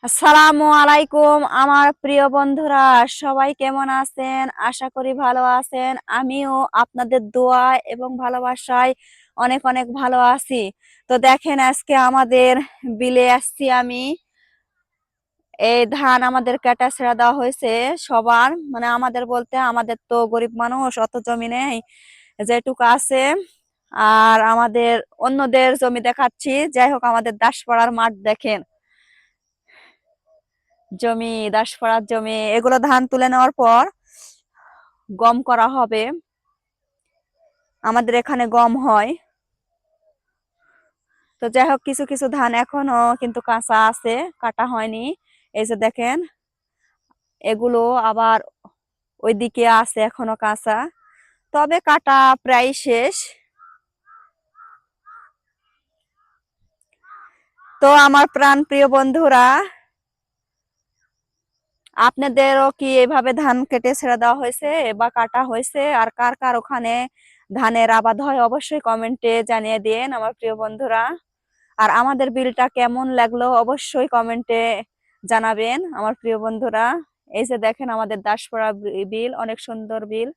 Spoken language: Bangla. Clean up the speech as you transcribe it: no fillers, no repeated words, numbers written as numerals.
আসসালামু আলাইকুম আমার প্রিয় বন্ধুরা, সবাই কেমন আছেন? আশা করি ভালো আছেন। আমিও আপনাদের দোয়া এবং ভালোবাসায় অনেক অনেক ভালো আছি। তো দেখেন, আজকে আমাদের বিলে আসছি আমি। এই ধান আমাদের কাটা ছেড়ে দেওয়া হয়েছে সবার, মানে আমাদের বলতে আমাদের তো গরিব মানুষ, অত জমি নেই, যেটুকু আছে। আর আমাদের অন্যদের জমি দেখাচ্ছি। যাই হোক, আমাদের দাসপাড়ার মাঠ দেখেন, জমি, দাসপাড়ার জমি। এগুলো ধান তুলে নেওয়ার পর গম করা হবে। আমাদের এখানে গম হয়। তো যাই হোক, কিছু কিছু ধান এখনো কিন্তু কাঁচা আছে, কাটা হয়নি। এই যে দেখেন, এগুলো আবার ওইদিকে আছে এখনো কাঁচা, তবে কাটা প্রায় শেষ। তো আমার প্রাণ প্রিয় বন্ধুরা, আপনাদেরও কি এভাবে ধান কেটে ছেড়ে দেওয়া হয়েছে বা কাটা হয়েছে? আর কার কার ওখানে ধানের আবাদ হয় অবশ্যই কমেন্টে জানিয়ে দিন আমার প্রিয় বন্ধুরা। আর আমাদের বিলটা কেমন লাগলো অবশ্যই কমেন্টে জানাবেন আমার প্রিয় বন্ধুরা। এই যে দেখেন, আমাদের দাসপাড়া বিল অনেক সুন্দর বিল।